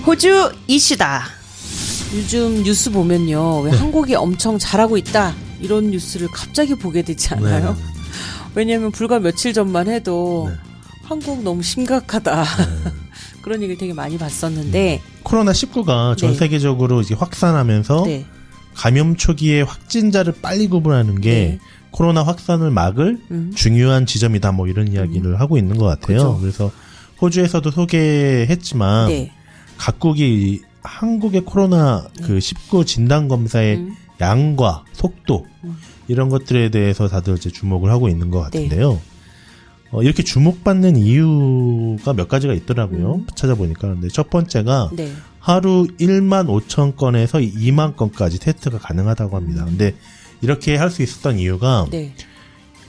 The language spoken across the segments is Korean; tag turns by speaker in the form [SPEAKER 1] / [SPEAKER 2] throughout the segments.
[SPEAKER 1] 호주 이슈다. 요즘 뉴스 보면요, 왜 한국이 엄청 잘하고 있다 이런 뉴스를 갑자기 보게 되지 않아요?
[SPEAKER 2] 네.
[SPEAKER 1] 왜냐하면 불과 며칠 전만 해도
[SPEAKER 2] 네.
[SPEAKER 1] 한국 너무 심각하다 그런 얘기를 되게 많이 봤었는데
[SPEAKER 2] 코로나19가 전
[SPEAKER 1] 네.
[SPEAKER 2] 세계적으로 이제 확산하면서
[SPEAKER 1] 네.
[SPEAKER 2] 감염 초기에 확진자를 빨리 구분하는 게
[SPEAKER 1] 네.
[SPEAKER 2] 코로나 확산을 막을 중요한 지점이다, 뭐 이런 이야기를 하고 있는 것 같아요.
[SPEAKER 1] 그죠.
[SPEAKER 2] 그래서 호주에서도 소개했지만
[SPEAKER 1] 네.
[SPEAKER 2] 각국이 한국의 코로나 그 19 진단 검사의 양과 속도 이런 것들에 대해서 다들 이제 주목을 하고 있는 것 같은데요. 이렇게 주목받는 이유가 몇 가지가 있더라고요. 찾아보니까. 근데 첫 번째가
[SPEAKER 1] 네.
[SPEAKER 2] 하루 1만 5천 건에서 2만 건까지 테스트가 가능하다고 합니다. 근데 이렇게 할 수 있었던 이유가
[SPEAKER 1] 네.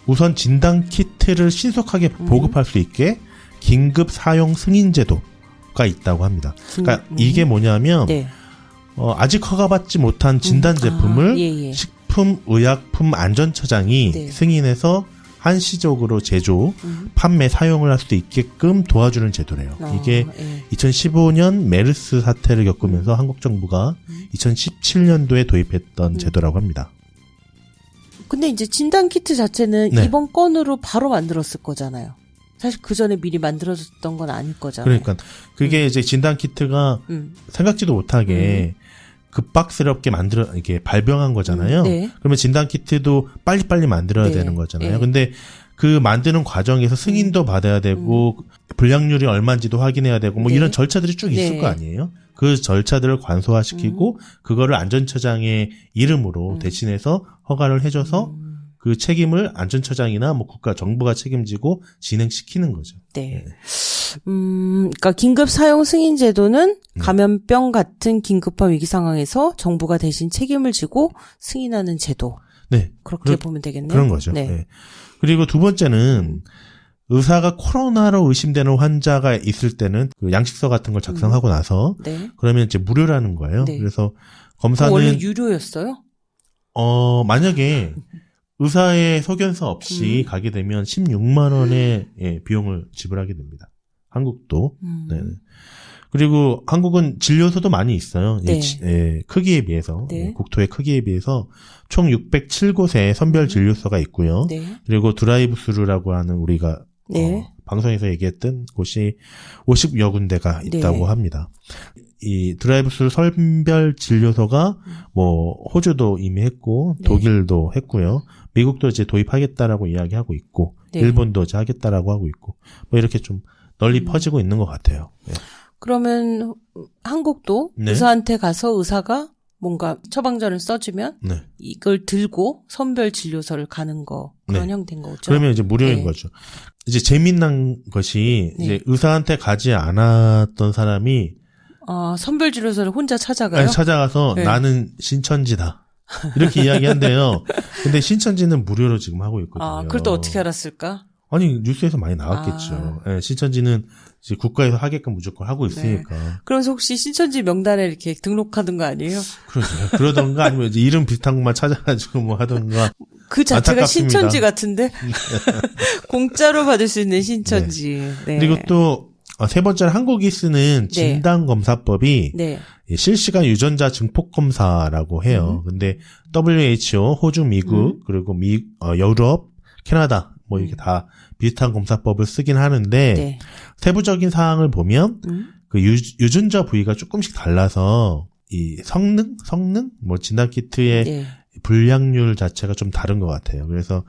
[SPEAKER 2] 우선 진단 키트를 신속하게 보급할 수 있게 긴급 사용 승인 제도가 있다고 합니다. 그러니까 이게 뭐냐면
[SPEAKER 1] 네.
[SPEAKER 2] 아직 허가받지 못한 진단 제품을
[SPEAKER 1] 예.
[SPEAKER 2] 식품의약품안전처장이
[SPEAKER 1] 네.
[SPEAKER 2] 승인해서 한시적으로 제조, 판매, 사용을 할 수 있게끔 도와주는 제도래요. 이게
[SPEAKER 1] 예.
[SPEAKER 2] 2015년 메르스 사태를 겪으면서 한국 정부가 2017년도에 도입했던 제도라고 합니다.
[SPEAKER 1] 근데 이제 진단 키트 자체는
[SPEAKER 2] 네.
[SPEAKER 1] 이번 건으로 바로 만들었을 거잖아요. 사실 그 전에 미리 만들어졌던 건 아닐 거잖아요.
[SPEAKER 2] 그러니까 그게 이제 진단 키트가 생각지도 못하게 급박스럽게 이렇게 발병한 거잖아요.
[SPEAKER 1] 네.
[SPEAKER 2] 그러면 진단 키트도 빨리빨리 만들어야
[SPEAKER 1] 네.
[SPEAKER 2] 되는 거잖아요.
[SPEAKER 1] 네.
[SPEAKER 2] 근데 그 만드는 과정에서 승인도 받아야 되고 불량률이 얼마인지도 확인해야 되고 뭐
[SPEAKER 1] 네.
[SPEAKER 2] 이런 절차들이 쭉 있을
[SPEAKER 1] 네.
[SPEAKER 2] 거 아니에요. 그 절차들을 관소화시키고 그거를 안전처장의 이름으로 대신해서 허가를 해줘서 그 책임을 안전처장이나 뭐 국가 정부가 책임지고 진행시키는 거죠.
[SPEAKER 1] 네. 그러니까 긴급 사용 승인 제도는 감염병 같은 긴급한 위기 상황에서 정부가 대신 책임을 지고 승인하는 제도.
[SPEAKER 2] 네.
[SPEAKER 1] 그렇게 보면 되겠네요.
[SPEAKER 2] 그런 거죠.
[SPEAKER 1] 네.
[SPEAKER 2] 네. 그리고 두 번째는 의사가 코로나로 의심되는 환자가 있을 때는 그 양식서 같은 걸 작성하고 나서
[SPEAKER 1] 네.
[SPEAKER 2] 그러면 이제 무료라는 거예요.
[SPEAKER 1] 네.
[SPEAKER 2] 그래서 검사는
[SPEAKER 1] 원래 유료였어요?
[SPEAKER 2] 만약에 의사의 소견서 없이 가게 되면 16만 원의 비용을 지불하게 됩니다. 한국도. 네. 그리고 한국은 진료소도 많이 있어요.
[SPEAKER 1] 네.
[SPEAKER 2] 크기에 비해서
[SPEAKER 1] 네.
[SPEAKER 2] 국토의 크기에 비해서 총 607곳의 선별 진료소가 있고요.
[SPEAKER 1] 네.
[SPEAKER 2] 그리고 드라이브스루라고 하는 우리가
[SPEAKER 1] 네.
[SPEAKER 2] 방송에서 얘기했던 곳이 50여 군데가 있다고
[SPEAKER 1] 네.
[SPEAKER 2] 합니다. 이 드라이브스루 선별 진료소가 뭐 호주도 이미 했고
[SPEAKER 1] 네.
[SPEAKER 2] 독일도 했고요. 미국도 이제 도입하겠다라고 이야기하고 있고
[SPEAKER 1] 네.
[SPEAKER 2] 일본도 이제 하겠다라고 하고 있고 뭐 이렇게 좀 널리 퍼지고 있는 것 같아요. 네.
[SPEAKER 1] 그러면 한국도
[SPEAKER 2] 네.
[SPEAKER 1] 의사한테 가서 의사가 뭔가 처방전을 써주면
[SPEAKER 2] 네.
[SPEAKER 1] 이걸 들고 선별 진료소를 가는 거 그런
[SPEAKER 2] 네.
[SPEAKER 1] 형태인 거죠.
[SPEAKER 2] 그러면 이제 무료인
[SPEAKER 1] 네.
[SPEAKER 2] 거죠. 이제 재미난 것이
[SPEAKER 1] 네.
[SPEAKER 2] 이제 의사한테 가지 않았던 사람이
[SPEAKER 1] 선별 진료소를 혼자 찾아가요?
[SPEAKER 2] 찾아가서
[SPEAKER 1] 네.
[SPEAKER 2] 나는 신천지다. 이렇게 이야기한대요. 근데 신천지는 무료로 지금 하고 있거든요.
[SPEAKER 1] 그걸 또 어떻게 알았을까?
[SPEAKER 2] 아니, 뉴스에서 많이 나왔겠죠. 예, 신천지는 이제 국가에서 하게끔 무조건 하고 있으니까.
[SPEAKER 1] 그러면서 혹시 신천지 명단에 이렇게 등록하던 거 아니에요?
[SPEAKER 2] 그러죠. 그러던가 아니면 이제 이름 비슷한 것만 찾아가지고 뭐 하던가.
[SPEAKER 1] 그 자체가
[SPEAKER 2] 안타깝습니다.
[SPEAKER 1] 신천지 같은데? 공짜로 받을 수 있는 신천지. 네.
[SPEAKER 2] 그리고 또 세 번째는 한국이 쓰는 진단검사법이
[SPEAKER 1] 네.
[SPEAKER 2] 실시간 유전자 증폭 검사라고 해요. 근데 WHO, 호주, 미국, 그리고 유럽, 캐나다 뭐 이렇게 다 비슷한 검사법을 쓰긴 하는데
[SPEAKER 1] 네.
[SPEAKER 2] 세부적인 사항을 보면 그 유전자 부위가 조금씩 달라서 이 성능 뭐 진단 키트의
[SPEAKER 1] 네.
[SPEAKER 2] 불량률 자체가 좀 다른 것 같아요. 그래서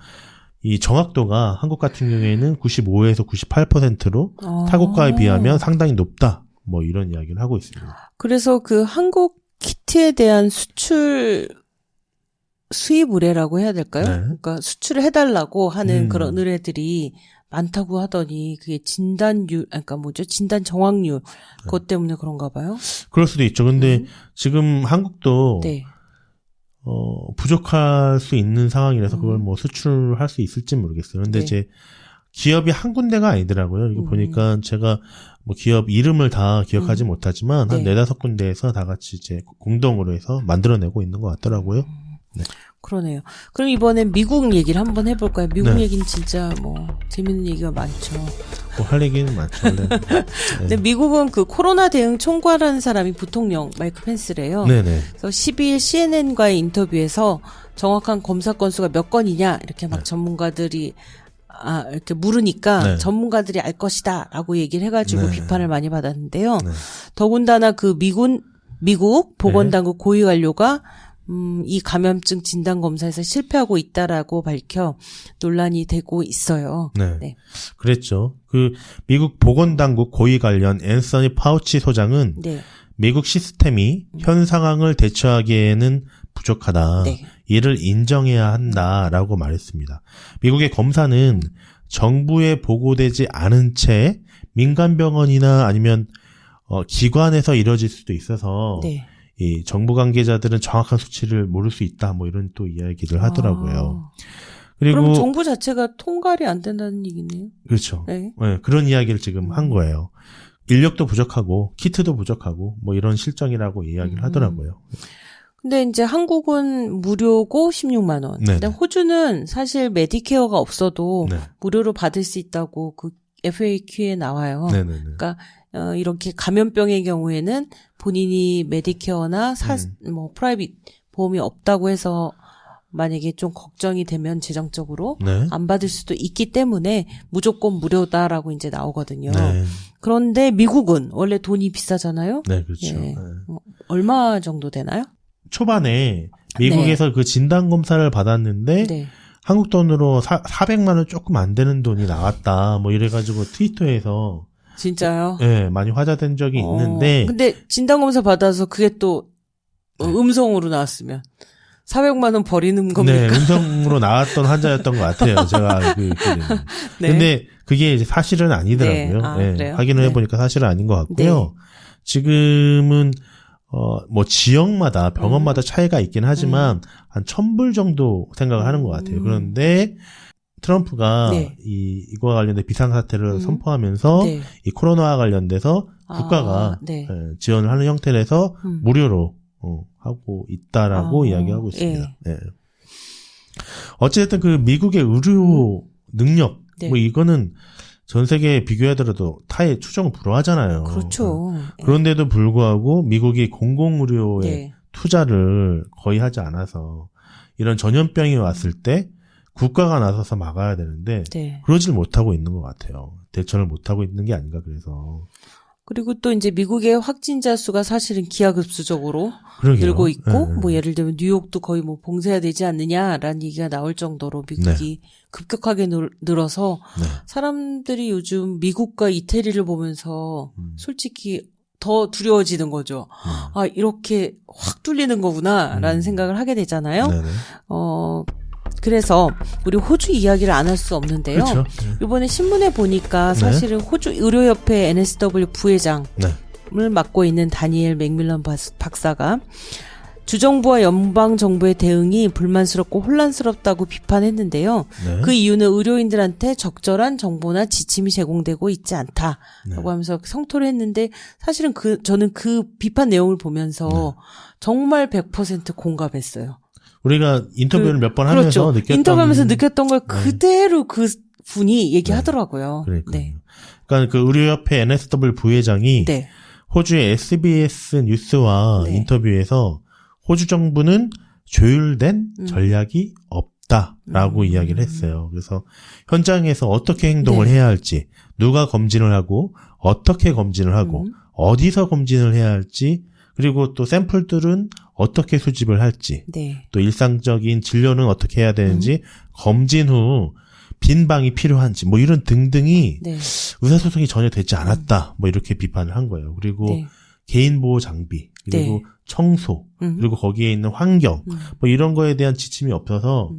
[SPEAKER 2] 이 정확도가 한국 같은 경우에는 95에서 98%로 타국가에 비하면 상당히 높다. 뭐 이런 이야기를 하고 있습니다.
[SPEAKER 1] 그래서 그 한국 키트에 대한 수출 수입 의뢰라고 해야 될까요?
[SPEAKER 2] 네.
[SPEAKER 1] 그러니까 수출을 해달라고 하는 그런 의뢰들이 많다고 하더니 그게 진단율, 그러니까 뭐죠? 진단 정확률 그것 때문에 그런가 봐요.
[SPEAKER 2] 그럴 수도 있죠. 근데 지금 한국도
[SPEAKER 1] 네.
[SPEAKER 2] 부족할 수 있는 상황이라서 그걸 뭐 수출할 수 있을지 모르겠어요. 근데
[SPEAKER 1] 네.
[SPEAKER 2] 이제 기업이 한 군데가 아니더라고요. 이거 보니까 제가 뭐 기업 이름을 다 기억하지 못하지만 한
[SPEAKER 1] 네.
[SPEAKER 2] 4-5군데에서 다 같이 이제 공동으로 해서 만들어내고 있는 것 같더라고요. 네.
[SPEAKER 1] 그러네요. 그럼 이번엔 미국 얘기를 한번 해볼까요? 미국
[SPEAKER 2] 네.
[SPEAKER 1] 얘기는 진짜 뭐 재밌는 얘기가 많죠.
[SPEAKER 2] 뭐 할 얘기는 많죠. 원래. 네.
[SPEAKER 1] 근데 미국은 그 코로나 대응 총괄하는 사람이 부통령 마이크 펜스래요.
[SPEAKER 2] 네네.
[SPEAKER 1] 그래서 12일 CNN과의 인터뷰에서 정확한 검사 건수가 몇 건이냐 이렇게 막
[SPEAKER 2] 네.
[SPEAKER 1] 전문가들이 이렇게 물으니까
[SPEAKER 2] 네.
[SPEAKER 1] 전문가들이 알 것이다라고 얘기를 해가지고
[SPEAKER 2] 네.
[SPEAKER 1] 비판을 많이 받았는데요.
[SPEAKER 2] 네.
[SPEAKER 1] 더군다나 그 미국 보건당국 고위 관료가 이 감염증 진단 검사에서 실패하고 있다라고 밝혀 논란이 되고 있어요.
[SPEAKER 2] 네.
[SPEAKER 1] 네.
[SPEAKER 2] 그랬죠. 그 미국 보건당국 고위 관련 앤서니 파우치 소장은
[SPEAKER 1] 네.
[SPEAKER 2] 미국 시스템이 현 상황을 대처하기에는 부족하다.
[SPEAKER 1] 네.
[SPEAKER 2] 이를 인정해야 한다라고 말했습니다. 미국의 검사는 정부에 보고되지 않은 채 민간 병원이나 아니면 기관에서 이뤄질 수도 있어서
[SPEAKER 1] 네.
[SPEAKER 2] 이 정부 관계자들은 정확한 수치를 모를 수 있다. 뭐 이런 또 이야기를 하더라고요. 그리고
[SPEAKER 1] 그럼 정부 자체가 통갈이 안 된다는 얘기네요.
[SPEAKER 2] 그렇죠.
[SPEAKER 1] 네.
[SPEAKER 2] 네, 그런 이야기를 지금 한 거예요. 인력도 부족하고 키트도 부족하고 뭐 이런 실정이라고 이야기를 하더라고요.
[SPEAKER 1] 근데 이제 한국은 무료고 16만 원.
[SPEAKER 2] 네네.
[SPEAKER 1] 근데 호주는 사실 메디케어가 없어도
[SPEAKER 2] 네.
[SPEAKER 1] 무료로 받을 수 있다고 그 FAQ에 나와요.
[SPEAKER 2] 네네네.
[SPEAKER 1] 그러니까 이렇게 감염병의 경우에는 본인이 메디케어나 뭐 프라이빗 보험이 없다고 해서 만약에 좀 걱정이 되면 재정적으로
[SPEAKER 2] 네.
[SPEAKER 1] 안 받을 수도 있기 때문에 무조건 무료다라고 이제 나오거든요.
[SPEAKER 2] 네.
[SPEAKER 1] 그런데 미국은 원래 돈이 비싸잖아요.
[SPEAKER 2] 네, 그렇죠.
[SPEAKER 1] 예.
[SPEAKER 2] 네.
[SPEAKER 1] 얼마 정도 되나요?
[SPEAKER 2] 초반에 미국에서 그 진단 검사를 받았는데
[SPEAKER 1] 네.
[SPEAKER 2] 한국 돈으로 400만 원 조금 안 되는 돈이 나왔다. 뭐 이래가지고 트위터에서
[SPEAKER 1] 진짜요?
[SPEAKER 2] 네, 많이 화제된 적이 있는데
[SPEAKER 1] 근데 진단검사 받아서 그게 또 음성으로 나왔으면 400만 원 버리는 겁니까?
[SPEAKER 2] 네, 음성으로 나왔던 환자였던 것 같아요. 제가 네. 근데 그게 이제 사실은 아니더라고요.
[SPEAKER 1] 네.
[SPEAKER 2] 네,
[SPEAKER 1] 그래요?
[SPEAKER 2] 확인을
[SPEAKER 1] 네.
[SPEAKER 2] 해보니까 사실은 아닌 것 같고요. 지금은 뭐 지역마다 병원마다 차이가 있긴 하지만 한 1,000불 정도 생각을 하는 것 같아요. 그런데 트럼프가
[SPEAKER 1] 네.
[SPEAKER 2] 이거와 관련된 비상사태를 선포하면서
[SPEAKER 1] 네.
[SPEAKER 2] 이 코로나와 관련돼서 국가가
[SPEAKER 1] 네.
[SPEAKER 2] 지원을 하는 형태에서 무료로 하고 있다라고 이야기하고 있습니다. 네. 어쨌든 그 미국의 의료 능력
[SPEAKER 1] 네.
[SPEAKER 2] 뭐 이거는 전 세계에 비교하더라도 타의 추정을 불허하잖아요.
[SPEAKER 1] 그렇죠.
[SPEAKER 2] 그런데도 불구하고 미국이 공공의료에
[SPEAKER 1] 네.
[SPEAKER 2] 투자를 거의 하지 않아서 이런 전염병이 왔을 때 국가가 나서서 막아야 되는데
[SPEAKER 1] 네.
[SPEAKER 2] 그러질 못하고 있는 것 같아요. 대처를 못하고 있는 게 아닌가 그래서.
[SPEAKER 1] 그리고 또 이제 미국의 확진자 수가 사실은 기하급수적으로
[SPEAKER 2] 그러게요.
[SPEAKER 1] 늘고 있고
[SPEAKER 2] 네.
[SPEAKER 1] 뭐 예를 들면 뉴욕도 거의 뭐 봉쇄해야 되지 않느냐라는 얘기가 나올 정도로 미국이 급격하게 늘어서
[SPEAKER 2] 네.
[SPEAKER 1] 사람들이 요즘 미국과 이태리를 보면서 솔직히 더 두려워지는 거죠. 이렇게 확 뚫리는 거구나라는 생각을 하게 되잖아요.
[SPEAKER 2] 네네.
[SPEAKER 1] 그래서 우리 호주 이야기를 안 할 수 없는데요.
[SPEAKER 2] 그렇죠.
[SPEAKER 1] 이번에 신문에 보니까 사실은 호주 의료협회 NSW 부회장을
[SPEAKER 2] 네.
[SPEAKER 1] 맡고 있는 다니엘 맥밀런 박사가 주정부와 연방정부의 대응이 불만스럽고 혼란스럽다고 비판했는데요.
[SPEAKER 2] 네.
[SPEAKER 1] 그 이유는 의료인들한테 적절한 정보나 지침이 제공되고 있지 않다라고
[SPEAKER 2] 네.
[SPEAKER 1] 하면서 성토를 했는데 사실은 저는 그 비판 내용을 보면서 정말 100% 공감했어요.
[SPEAKER 2] 우리가 인터뷰를 몇 번 하면서
[SPEAKER 1] 그렇죠.
[SPEAKER 2] 느꼈던
[SPEAKER 1] 인터뷰하면서 느꼈던 걸 그대로 그 분이 얘기하더라고요.
[SPEAKER 2] 그러니까요.
[SPEAKER 1] 네.
[SPEAKER 2] 그러니까 그 의료협회 NSW 부회장이
[SPEAKER 1] 네.
[SPEAKER 2] 호주의 SBS 뉴스와
[SPEAKER 1] 네.
[SPEAKER 2] 인터뷰에서 호주 정부는 조율된 전략이 없다라고 이야기를 했어요. 그래서 현장에서 어떻게 행동을
[SPEAKER 1] 네.
[SPEAKER 2] 해야 할지, 누가 검진을 하고 어떻게 검진을 하고 어디서 검진을 해야 할지, 그리고 또 샘플들은 어떻게 수집을 할지,
[SPEAKER 1] 네.
[SPEAKER 2] 또 일상적인 진료는 어떻게 해야 되는지, 검진 후 빈 방이 필요한지, 뭐 이런 등등이
[SPEAKER 1] 네.
[SPEAKER 2] 의사소통이 전혀 되지 않았다. 뭐 이렇게 비판을 한 거예요. 그리고
[SPEAKER 1] 네.
[SPEAKER 2] 개인보호 장비, 그리고
[SPEAKER 1] 네.
[SPEAKER 2] 청소, 그리고 거기에 있는 환경, 뭐 이런 거에 대한 지침이 없어서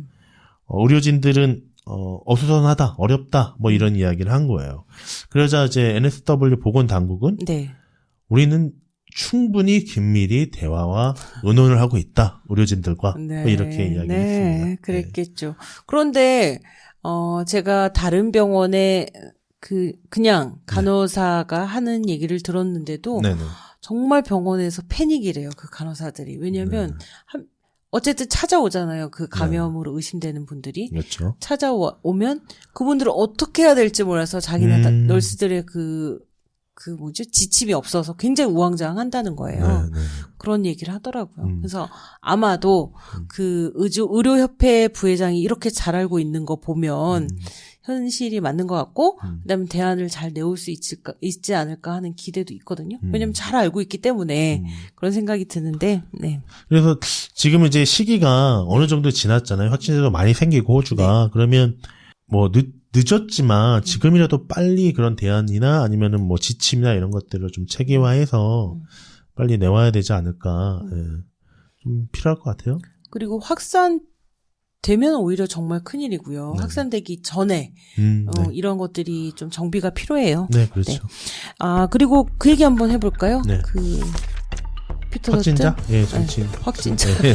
[SPEAKER 2] 의료진들은 어수선하다, 어렵다, 뭐 이런 이야기를 한 거예요. 그러자 이제 NSW 보건당국은
[SPEAKER 1] 네.
[SPEAKER 2] 우리는 충분히 긴밀히 대화와 의논을 하고 있다. 의료진들과
[SPEAKER 1] 네.
[SPEAKER 2] 뭐 이렇게 이야기를 했습니다.
[SPEAKER 1] 네. 그랬겠죠. 그런데 제가 다른 병원에 그냥 간호사가 하는 얘기를 들었는데도
[SPEAKER 2] 네네.
[SPEAKER 1] 정말 병원에서 패닉이래요. 그 간호사들이. 왜냐면 어쨌든 찾아오잖아요. 그 감염으로 의심되는 분들이.
[SPEAKER 2] 그렇죠.
[SPEAKER 1] 찾아오면 그분들을 어떻게 해야 될지 몰라서 자기네 널스들의 지침이 없어서 굉장히 우왕좌왕한다는 거예요.
[SPEAKER 2] 네.
[SPEAKER 1] 그런 얘기를 하더라고요. 그래서 아마도 그 의료협회 부회장이 이렇게 잘 알고 있는 거 보면 현실이 맞는 것 같고, 그다음에 대안을 잘 내올 수 있지 않을까 하는 기대도 있거든요. 왜냐면 잘 알고 있기 때문에 그런 생각이 드는데, 네.
[SPEAKER 2] 그래서 지금 이제 시기가 어느 정도 지났잖아요. 확진자도 많이 생기고 호주가.
[SPEAKER 1] 네.
[SPEAKER 2] 그러면 뭐 늦었지만 지금이라도 빨리 그런 대안이나 아니면은 뭐 지침이나 이런 것들을 좀 체계화해서 빨리 내와야 되지 않을까. 예. 좀 필요할 것 같아요.
[SPEAKER 1] 그리고 확산되면 오히려 정말 큰일이고요. 확산되기 전에
[SPEAKER 2] 네.
[SPEAKER 1] 이런 것들이 좀 정비가 필요해요.
[SPEAKER 2] 네, 그렇죠.
[SPEAKER 1] 네. 그리고 그 얘기 한번 해볼까요?
[SPEAKER 2] 네.
[SPEAKER 1] 피터
[SPEAKER 2] 확진자?
[SPEAKER 1] 더튼?
[SPEAKER 2] 예, 정치인.
[SPEAKER 1] 확진자.
[SPEAKER 2] 네.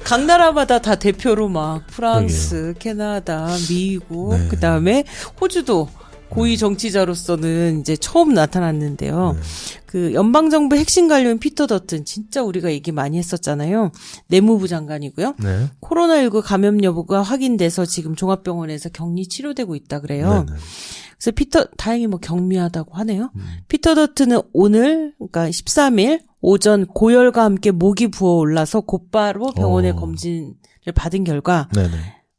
[SPEAKER 1] 각 나라마다 다 대표로 막 프랑스, 캐나다, 미국,
[SPEAKER 2] 네.
[SPEAKER 1] 그다음에 호주도 고위 정치자로서는 이제 처음 나타났는데요. 그 연방정부 핵심 관료인 피터 더튼, 진짜 우리가 얘기 많이 했었잖아요. 내무부 장관이고요.
[SPEAKER 2] 네.
[SPEAKER 1] 코로나19 감염 여부가 확인돼서 지금 종합병원에서 격리 치료되고 있다 그래요.
[SPEAKER 2] 네.
[SPEAKER 1] 그래서 다행히 뭐 경미하다고 하네요. 피터 더튼은 오늘, 그러니까 13일 오전 고열과 함께 목이 부어올라서 곧바로 병원에 검진을 받은 결과
[SPEAKER 2] 네네.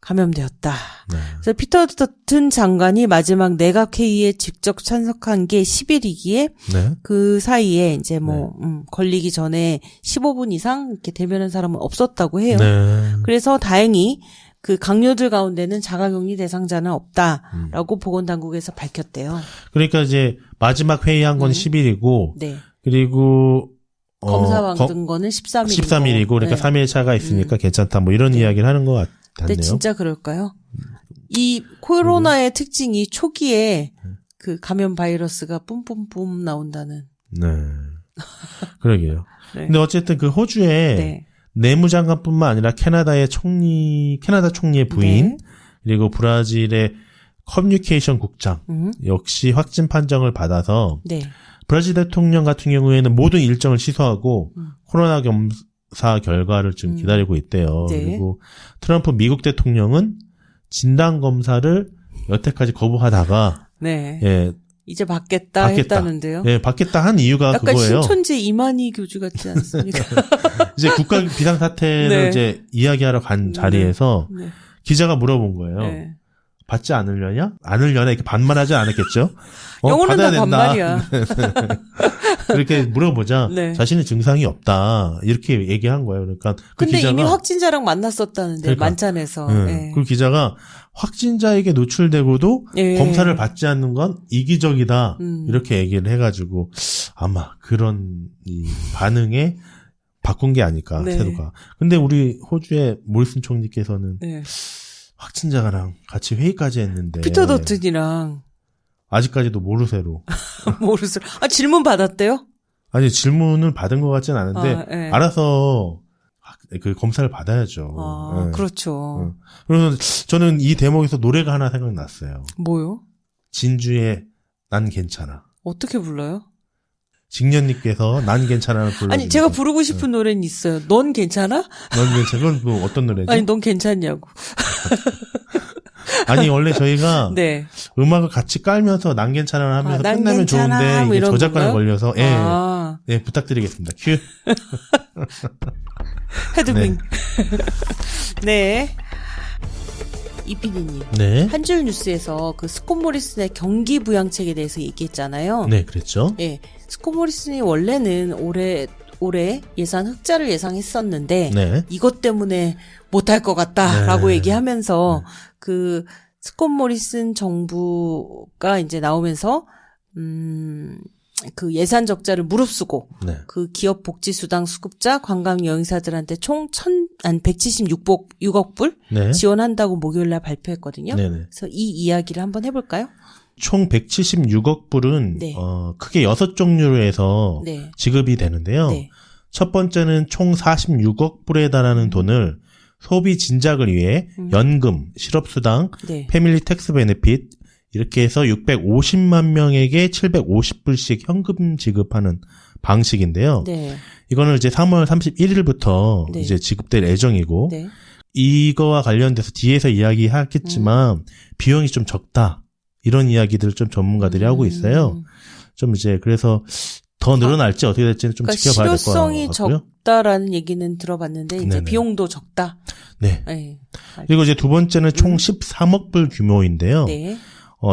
[SPEAKER 1] 감염되었다.
[SPEAKER 2] 네.
[SPEAKER 1] 그래서 피터 더튼 장관이 마지막 내각 회의에 직접 참석한 게 10일이기에
[SPEAKER 2] 네.
[SPEAKER 1] 그 사이에 이제 걸리기 전에 15분 이상 이렇게 대면한 사람은 없었다고 해요.
[SPEAKER 2] 네.
[SPEAKER 1] 그래서 다행히 그 강요들 가운데는 자가격리 대상자는 없다라고 보건당국에서 밝혔대요.
[SPEAKER 2] 그러니까 이제 마지막 회의한 건 10일이고,
[SPEAKER 1] 네.
[SPEAKER 2] 그리고
[SPEAKER 1] 검사 받은 거는 13일이고.
[SPEAKER 2] 13일이고, 그러니까
[SPEAKER 1] 네.
[SPEAKER 2] 3일 차가 있으니까 괜찮다. 뭐 이런 이야기를 하는 것 같네요.
[SPEAKER 1] 근데 진짜 그럴까요? 이 코로나의 특징이 초기에 그 감염 바이러스가 뿜뿜뿜 나온다는.
[SPEAKER 2] 네. 그러게요.
[SPEAKER 1] 네.
[SPEAKER 2] 근데 어쨌든 그 호주에
[SPEAKER 1] 네.
[SPEAKER 2] 내무장관뿐만 아니라 캐나다 총리의 부인,
[SPEAKER 1] 네.
[SPEAKER 2] 그리고 브라질의 커뮤니케이션 국장 역시 확진 판정을 받아서
[SPEAKER 1] 네.
[SPEAKER 2] 브라질 대통령 같은 경우에는 모든 일정을 취소하고 코로나 검사 결과를 지금 기다리고 있대요.
[SPEAKER 1] 네.
[SPEAKER 2] 그리고 트럼프 미국 대통령은 진단 검사를 여태까지 거부하다가
[SPEAKER 1] 네.
[SPEAKER 2] 예,
[SPEAKER 1] 이제 받겠다 했다는데요.
[SPEAKER 2] 예, 받겠다 한 이유가
[SPEAKER 1] 약간
[SPEAKER 2] 그거예요.
[SPEAKER 1] 신천지 이만희 교주 같지 않습니까?
[SPEAKER 2] 이제 국가 비상사태를
[SPEAKER 1] 네.
[SPEAKER 2] 이제 이야기하러 간 자리에서
[SPEAKER 1] 네.
[SPEAKER 2] 기자가 물어본 거예요.
[SPEAKER 1] 네.
[SPEAKER 2] 받지 않으려냐? 않으려나? 이렇게 반말하지 않았겠죠?
[SPEAKER 1] 영어는
[SPEAKER 2] 받아야
[SPEAKER 1] 다
[SPEAKER 2] 된다.
[SPEAKER 1] 반말이야.
[SPEAKER 2] 그렇게 물어보자.
[SPEAKER 1] 네.
[SPEAKER 2] 자신의 증상이 없다. 이렇게 얘기한 거예요. 그러니까 그
[SPEAKER 1] 근데
[SPEAKER 2] 기자가
[SPEAKER 1] 이미 확진자랑 만났었다는데
[SPEAKER 2] 그러니까.
[SPEAKER 1] 만찬에서.
[SPEAKER 2] 예.
[SPEAKER 1] 네.
[SPEAKER 2] 그 기자가 확진자에게 노출되고도
[SPEAKER 1] 예.
[SPEAKER 2] 검사를 받지 않는 건 이기적이다. 이렇게 얘기를 해가지고 아마 그런 이 반응에 바꾼 게 아닐까
[SPEAKER 1] 네.
[SPEAKER 2] 태도가. 근데 우리 호주의 모리슨 총리께서는
[SPEAKER 1] 네.
[SPEAKER 2] 확진자랑 같이 회의까지 했는데
[SPEAKER 1] 피터 더튼이랑
[SPEAKER 2] 아직까지도 모르쇠로.
[SPEAKER 1] 모르겠어요. 질문 받았대요?
[SPEAKER 2] 아니 질문을 받은 것 같진 않은데
[SPEAKER 1] 네.
[SPEAKER 2] 알아서 그 검사를 받아야죠. 네.
[SPEAKER 1] 그렇죠.
[SPEAKER 2] 그래서 저는 이 대목에서 노래가 하나 생각났어요.
[SPEAKER 1] 뭐요?
[SPEAKER 2] 진주의 난 괜찮아.
[SPEAKER 1] 어떻게 불러요?
[SPEAKER 2] 직년님께서 난 괜찮아를 불러.
[SPEAKER 1] 아니 제가 부르고 싶은 노래는 있어요. 넌 괜찮아?
[SPEAKER 2] 넌 괜찮아. 그건 뭐 어떤 노래죠?
[SPEAKER 1] 아니 넌 괜찮냐고.
[SPEAKER 2] 아니 원래 저희가
[SPEAKER 1] 네.
[SPEAKER 2] 음악을 같이 깔면서 난 괜찮아 하면서
[SPEAKER 1] 난
[SPEAKER 2] 끝나면
[SPEAKER 1] 괜찮아,
[SPEAKER 2] 좋은데
[SPEAKER 1] 뭐
[SPEAKER 2] 이게
[SPEAKER 1] 이런
[SPEAKER 2] 저작권에
[SPEAKER 1] 건가요?
[SPEAKER 2] 걸려서 예, 부탁드리겠습니다. 큐.
[SPEAKER 1] 헤드윙. 네. 이피디님.
[SPEAKER 2] 네.
[SPEAKER 1] 한 줄 뉴스에서 그 스콧 모리슨의 경기 부양책에 대해서 얘기했잖아요.
[SPEAKER 2] 네, 그랬죠.
[SPEAKER 1] 예. 스콧 모리슨이 원래는 올해 예산 흑자를 예상했었는데
[SPEAKER 2] 네.
[SPEAKER 1] 이것 때문에 못할 것 같다라고
[SPEAKER 2] 네.
[SPEAKER 1] 얘기하면서 그 스콧 모리슨 정부가 이제 나오면서 그 예산 적자를 무릅쓰고
[SPEAKER 2] 네.
[SPEAKER 1] 그 기업 복지 수당 수급자 관광 여행사들한테 총 176억 불
[SPEAKER 2] 네.
[SPEAKER 1] 지원한다고 목요일 날 발표했거든요.
[SPEAKER 2] 네네.
[SPEAKER 1] 그래서 이 이야기를 한번 해볼까요?
[SPEAKER 2] 총 176억 불은
[SPEAKER 1] 네.
[SPEAKER 2] 크게 6종류로 해서
[SPEAKER 1] 네.
[SPEAKER 2] 지급이 되는데요.
[SPEAKER 1] 네.
[SPEAKER 2] 첫 번째는 총 46억 불에 달하는 돈을 소비 진작을 위해 연금, 실업수당,
[SPEAKER 1] 네.
[SPEAKER 2] 패밀리 텍스 베네핏 이렇게 해서 650만 명에게 750불씩 현금 지급하는 방식인데요.
[SPEAKER 1] 네.
[SPEAKER 2] 이거는 이제 3월 31일부터
[SPEAKER 1] 네.
[SPEAKER 2] 이제 지급될 예정이고
[SPEAKER 1] 네.
[SPEAKER 2] 이거와 관련돼서 뒤에서 이야기하겠지만 비용이 좀 적다. 이런 이야기들을 좀 전문가들이 하고 있어요. 좀 이제 그래서 더 늘어날지 어떻게 될지는 좀
[SPEAKER 1] 그러니까
[SPEAKER 2] 지켜봐야 될 것 같고요.
[SPEAKER 1] 실효성이 적다라는 얘기는 들어봤는데 이제
[SPEAKER 2] 네네.
[SPEAKER 1] 비용도 적다.
[SPEAKER 2] 네.
[SPEAKER 1] 네.
[SPEAKER 2] 그리고 이제 두 번째는 총 13억 불 규모인데요.
[SPEAKER 1] 네.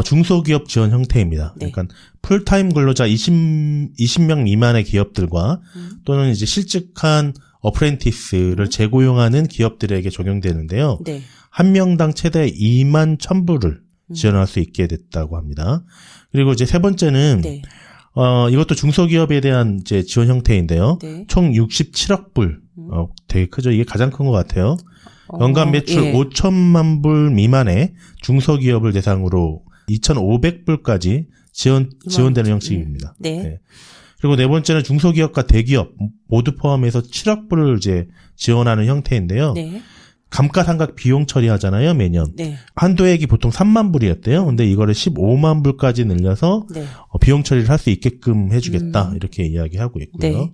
[SPEAKER 2] 중소기업 지원 형태입니다.
[SPEAKER 1] 네.
[SPEAKER 2] 그러니까 풀타임 근로자 20명 미만의 기업들과 또는 이제 실직한 어프렌티스를 재고용하는 기업들에게 적용되는데요.
[SPEAKER 1] 네.
[SPEAKER 2] 한 명당 최대 2만 1,000불을 지원할 수 있게 됐다고 합니다. 그리고 이제 세 번째는
[SPEAKER 1] 네.
[SPEAKER 2] 이것도 중소기업에 대한 이제 지원 형태인데요.
[SPEAKER 1] 네.
[SPEAKER 2] 총 67억 불. 되게 크죠. 이게 가장 큰 것 같아요. 연간 매출
[SPEAKER 1] 예.
[SPEAKER 2] 5천만 불 미만의 중소기업을 대상으로 2,500불까지 지원되는 형식입니다.
[SPEAKER 1] 네.
[SPEAKER 2] 네. 그리고 네 번째는 중소기업과 대기업 모두 포함해서 7억 불을 이제 지원하는 형태인데요.
[SPEAKER 1] 네.
[SPEAKER 2] 감가상각 비용 처리하잖아요, 매년.
[SPEAKER 1] 네.
[SPEAKER 2] 한도액이 보통 3만 불이었대요. 근데 이거를 15만 불까지 늘려서
[SPEAKER 1] 네.
[SPEAKER 2] 비용 처리를 할 수 있게끔 해주겠다. 이렇게 이야기하고 있고요.
[SPEAKER 1] 네.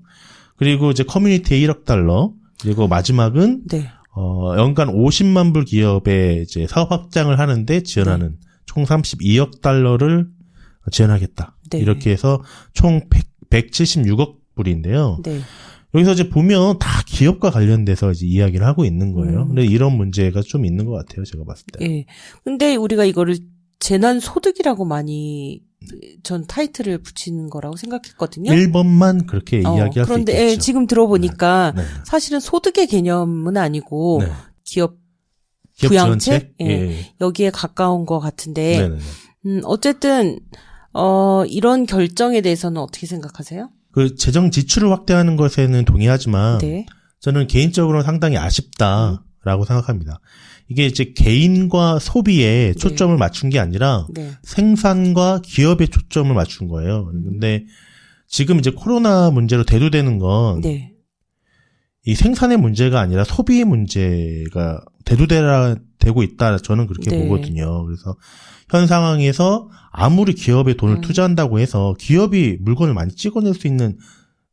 [SPEAKER 2] 그리고 이제 커뮤니티에 1억 달러. 그리고 마지막은
[SPEAKER 1] 네.
[SPEAKER 2] 연간 50만 불 기업에 이제 사업 확장을 하는데 지원하는 총 32억 달러를 지원하겠다.
[SPEAKER 1] 네.
[SPEAKER 2] 이렇게 해서 총 176억 불인데요.
[SPEAKER 1] 네.
[SPEAKER 2] 여기서 이제 보면 다 기업과 관련돼서 이제 이야기를 하고 있는 거예요. 근데 이런 문제가 좀 있는 것 같아요. 제가 봤을 때.
[SPEAKER 1] 예. 근데 우리가 이거를 재난소득이라고 많이 전 타이틀을 붙이는 거라고 생각했거든요.
[SPEAKER 2] 1번만 그렇게 이야기할 수
[SPEAKER 1] 그런데
[SPEAKER 2] 있겠죠.
[SPEAKER 1] 예, 지금 들어보니까
[SPEAKER 2] 네.
[SPEAKER 1] 사실은 소득의 개념은 아니고
[SPEAKER 2] 네.
[SPEAKER 1] 기업
[SPEAKER 2] 기업
[SPEAKER 1] 부양책?
[SPEAKER 2] 지원책?
[SPEAKER 1] 예. 여기에 가까운 것 같은데
[SPEAKER 2] 네네.
[SPEAKER 1] 어쨌든 이런 결정에 대해서는 어떻게 생각하세요?
[SPEAKER 2] 그 재정 지출을 확대하는 것에는 동의하지만
[SPEAKER 1] 네.
[SPEAKER 2] 저는 개인적으로 상당히 아쉽다라고 생각합니다. 이게 이제 개인과 소비에 초점을 맞춘 게 아니라
[SPEAKER 1] 네.
[SPEAKER 2] 생산과 기업에 초점을 맞춘 거예요. 근데 지금 이제 코로나 문제로 대두되는 건
[SPEAKER 1] 네.
[SPEAKER 2] 이 생산의 문제가 아니라 소비의 문제가 대두되고 있다. 저는 그렇게
[SPEAKER 1] 네.
[SPEAKER 2] 보거든요. 그래서 현 상황에서 아무리 기업에 돈을 투자한다고 해서 기업이 물건을 많이 찍어낼 수 있는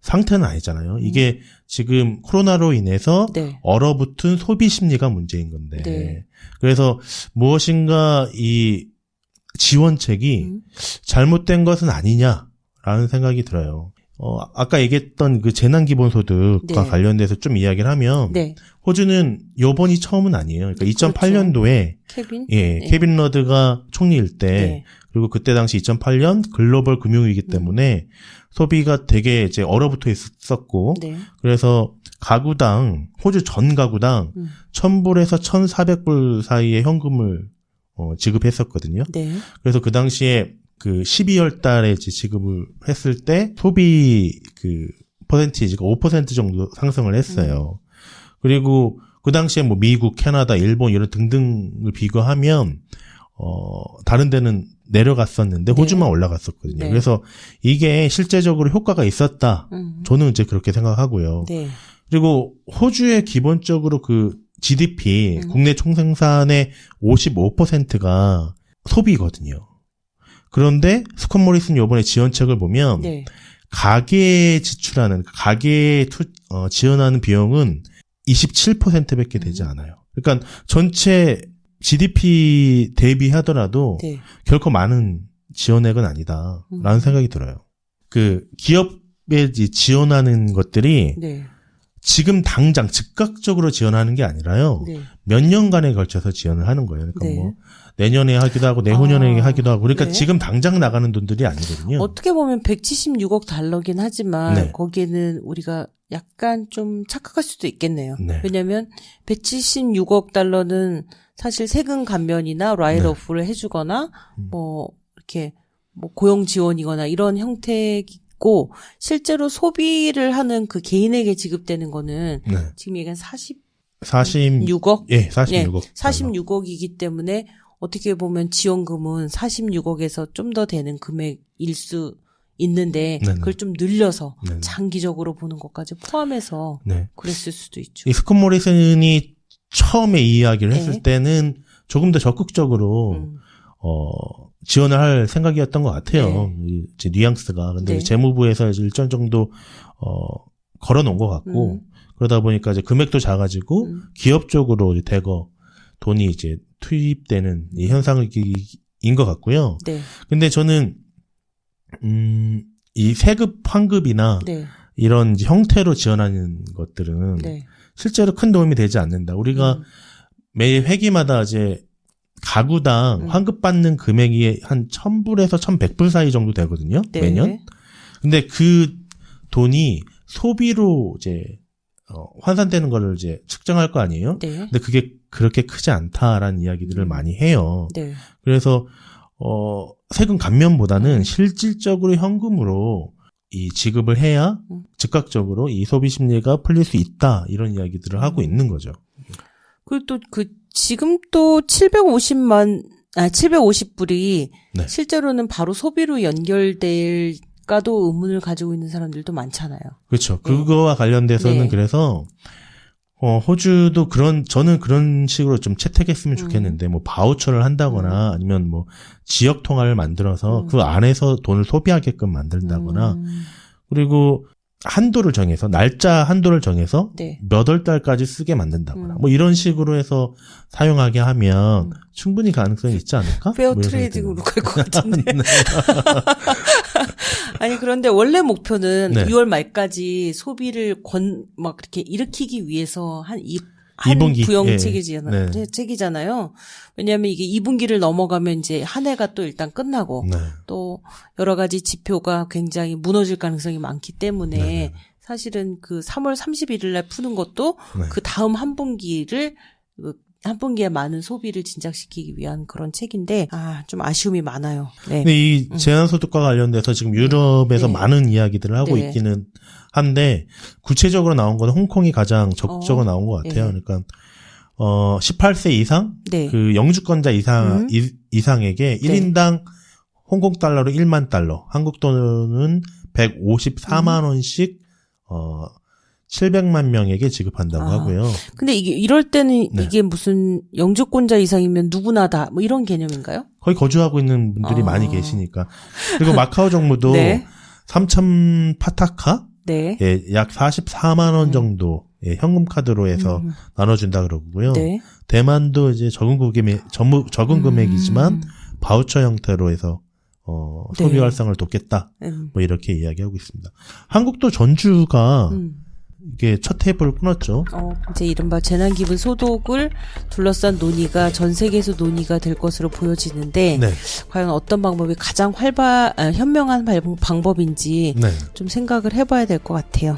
[SPEAKER 2] 상태는 아니잖아요. 이게 지금 코로나로 인해서
[SPEAKER 1] 네.
[SPEAKER 2] 얼어붙은 소비 심리가 문제인 건데.
[SPEAKER 1] 네.
[SPEAKER 2] 그래서 무엇인가 이 지원책이 잘못된 것은 아니냐라는 생각이 들어요. 아까 얘기했던 그 재난기본소득과
[SPEAKER 1] 네.
[SPEAKER 2] 관련돼서 좀 이야기를 하면
[SPEAKER 1] 네.
[SPEAKER 2] 호주는 요번이 처음은 아니에요. 그러니까 2008년도에
[SPEAKER 1] 케빈?
[SPEAKER 2] 예,
[SPEAKER 1] 네.
[SPEAKER 2] 케빈 러드가 총리일 때
[SPEAKER 1] 네.
[SPEAKER 2] 그리고 그때 당시 2008년 글로벌 금융위기 때문에 소비가 되게 이제 얼어붙어 있었고
[SPEAKER 1] 네.
[SPEAKER 2] 그래서 가구당 호주 전 가구당 1,000불에서 1,400불 사이의 현금을 지급했었거든요.
[SPEAKER 1] 네.
[SPEAKER 2] 그래서 그 당시에 그 12월 달에 이제 지급을 했을 때 소비 그 퍼센티지가 5% 정도 상승을 했어요. 그리고 그 당시에 뭐 미국, 캐나다, 일본 이런 등등을 비교하면 다른 데는 내려갔었는데 호주만 올라갔었거든요.
[SPEAKER 1] 네.
[SPEAKER 2] 그래서 이게 실제적으로 효과가 있었다. 저는 이제 그렇게 생각하고요.
[SPEAKER 1] 네.
[SPEAKER 2] 그리고 호주의 기본적으로 그 GDP 국내 총생산의 55%가 소비거든요. 그런데 스콧 모리슨 이번에 지원책을 보면
[SPEAKER 1] 네.
[SPEAKER 2] 가계에 지출하는 가계에 지원하는 비용은 27%밖에 되지 않아요. 그러니까 전체 GDP 대비하더라도
[SPEAKER 1] 네.
[SPEAKER 2] 결코 많은 지원액은 아니다라는 생각이 들어요. 그 기업에 지원하는 것들이
[SPEAKER 1] 네.
[SPEAKER 2] 지금 당장 즉각적으로 지원하는 게 아니라요.
[SPEAKER 1] 네.
[SPEAKER 2] 몇 년간에 걸쳐서 지원을 하는 거예요. 그러니까
[SPEAKER 1] 네.
[SPEAKER 2] 뭐 내년에 하기도 하고 내후년에 하기도 하고 그러니까
[SPEAKER 1] 네.
[SPEAKER 2] 지금 당장 나가는 돈들이 아니거든요.
[SPEAKER 1] 어떻게 보면 176억 달러긴 하지만
[SPEAKER 2] 네.
[SPEAKER 1] 거기에는 우리가 약간 좀 착각할 수도 있겠네요.
[SPEAKER 2] 네.
[SPEAKER 1] 왜냐하면 176억 달러는 사실 세금 감면이나 라이트오프를 해주거나 뭐 이렇게 뭐 고용 지원이거나 이런 형태고 실제로 소비를 하는 그 개인에게 지급되는 거는
[SPEAKER 2] 네.
[SPEAKER 1] 지금 얘기한 46억?
[SPEAKER 2] 46억? 예, 46억.
[SPEAKER 1] 네, 46억이기 때문에 어떻게 보면 지원금은 46억에서 좀 더 되는 금액일 수 있는데
[SPEAKER 2] 네네.
[SPEAKER 1] 그걸 좀 늘려서
[SPEAKER 2] 네네.
[SPEAKER 1] 장기적으로 보는 것까지 포함해서
[SPEAKER 2] 네.
[SPEAKER 1] 그랬을 수도 있죠.
[SPEAKER 2] 이 스콧 모리슨이 처음에 이 이야기를
[SPEAKER 1] 네.
[SPEAKER 2] 했을 때는 조금 더 적극적으로 지원을 할 생각이었던 것 같아요. 이제 뉘앙스가. 근데
[SPEAKER 1] 네.
[SPEAKER 2] 재무부에서 이제 일정 정도 걸어놓은 것 같고 그러다 보니까 이제 금액도 작아지고 기업 쪽으로 이제 대거 돈이 이제 투입되는 이 현상인 것 같고요.
[SPEAKER 1] 네.
[SPEAKER 2] 근데 저는 이 세급 환급이나
[SPEAKER 1] 네.
[SPEAKER 2] 이런 이제 형태로 지원하는 것들은
[SPEAKER 1] 네.
[SPEAKER 2] 실제로 큰 도움이 되지 않는다. 우리가 매 회기마다 이제 가구당 환급받는 금액이 한 1,000불에서 1,100불 사이 정도 되거든요.
[SPEAKER 1] 네.
[SPEAKER 2] 매년. 근데 그 돈이 소비로 이제 환산되는 거를 이제 측정할 거 아니에요?
[SPEAKER 1] 네.
[SPEAKER 2] 근데 그게 그렇게 크지 않다라는 이야기들을 많이 해요.
[SPEAKER 1] 네.
[SPEAKER 2] 그래서 세금 감면보다는 실질적으로 현금으로 이 지급을 해야 즉각적으로 이 소비 심리가 풀릴 수 있다 이런 이야기들을 하고 있는 거죠.
[SPEAKER 1] 그리고 또 지금 또 750불이
[SPEAKER 2] 네.
[SPEAKER 1] 실제로는 바로 소비로 연결될까도 의문을 가지고 있는 사람들도 많잖아요.
[SPEAKER 2] 그렇죠. 그거와 관련돼서는
[SPEAKER 1] 네.
[SPEAKER 2] 그래서 호주도 저는 그런 식으로 좀 채택했으면 좋겠는데 뭐 바우처를 한다거나 아니면 뭐 지역 통화를 만들어서 그 안에서 돈을 소비하게끔 만든다거나 그리고 날짜 한도를 정해서
[SPEAKER 1] 네.
[SPEAKER 2] 몇 월 달까지 쓰게 만든다거나 뭐 이런 식으로 해서 사용하게 하면 충분히 가능성이 있지 않을까?
[SPEAKER 1] 페어
[SPEAKER 2] 뭐 이런
[SPEAKER 1] 트레이딩으로
[SPEAKER 2] 생각이
[SPEAKER 1] 갈 것 같은데.
[SPEAKER 2] 네.
[SPEAKER 1] 아니 그런데 원래 목표는
[SPEAKER 2] 네.
[SPEAKER 1] 6월 말까지 소비를 막 이렇게 일으키기 위해서 한
[SPEAKER 2] 2분기.
[SPEAKER 1] 부영
[SPEAKER 2] 예.
[SPEAKER 1] 책이잖아요. 왜냐하면 이게 2분기를 넘어가면 이제 한 해가 또 일단 끝나고
[SPEAKER 2] 네.
[SPEAKER 1] 또 여러 가지 지표가 굉장히 무너질 가능성이 많기 때문에
[SPEAKER 2] 네.
[SPEAKER 1] 사실은 그 3월 31일 날 푸는 것도
[SPEAKER 2] 네.
[SPEAKER 1] 그 다음 한 분기에 많은 소비를 진작시키기 위한 그런 책인데 좀 아쉬움이 많아요. 네.
[SPEAKER 2] 근데 이 제한소득과 관련돼서 지금 유럽에서
[SPEAKER 1] 네.
[SPEAKER 2] 많은 이야기들을 하고
[SPEAKER 1] 네.
[SPEAKER 2] 있기는 한데 구체적으로 나온 건 홍콩이 가장 적극적으로 나온 것 같아요.
[SPEAKER 1] 네.
[SPEAKER 2] 그러니까 18세 이상
[SPEAKER 1] 네.
[SPEAKER 2] 그 영주권자 이상에게 1인당 홍콩 달러로 1만 달러, 한국 돈은 154만 원씩 700만 명에게 지급한다고 하고요.
[SPEAKER 1] 근데 이럴 때는
[SPEAKER 2] 네.
[SPEAKER 1] 이게 무슨 영주권자 이상이면 누구나 다 뭐 이런 개념인가요?
[SPEAKER 2] 거기 거주하고 있는 분들이 많이 계시니까. 그리고 마카오 정부도
[SPEAKER 1] 네.
[SPEAKER 2] 3천 파타카
[SPEAKER 1] 네.
[SPEAKER 2] 예, 약 44만 원 정도 현금 카드로 해서 나눠준다 그러고요.
[SPEAKER 1] 네.
[SPEAKER 2] 대만도 이제 적은 금액이지만 바우처 형태로 해서 소비
[SPEAKER 1] 네.
[SPEAKER 2] 활성을 돕겠다. 뭐 이렇게 이야기하고 있습니다. 한국도 전주가 이게 첫 테이프를 끊었죠.
[SPEAKER 1] 이제 이른바 재난기분 소독을 둘러싼 논의가 전 세계에서 논의가 될 것으로 보여지는데
[SPEAKER 2] 네.
[SPEAKER 1] 과연 어떤 방법이 가장 현명한 방법인지
[SPEAKER 2] 네.
[SPEAKER 1] 좀 생각을 해봐야 될 것 같아요.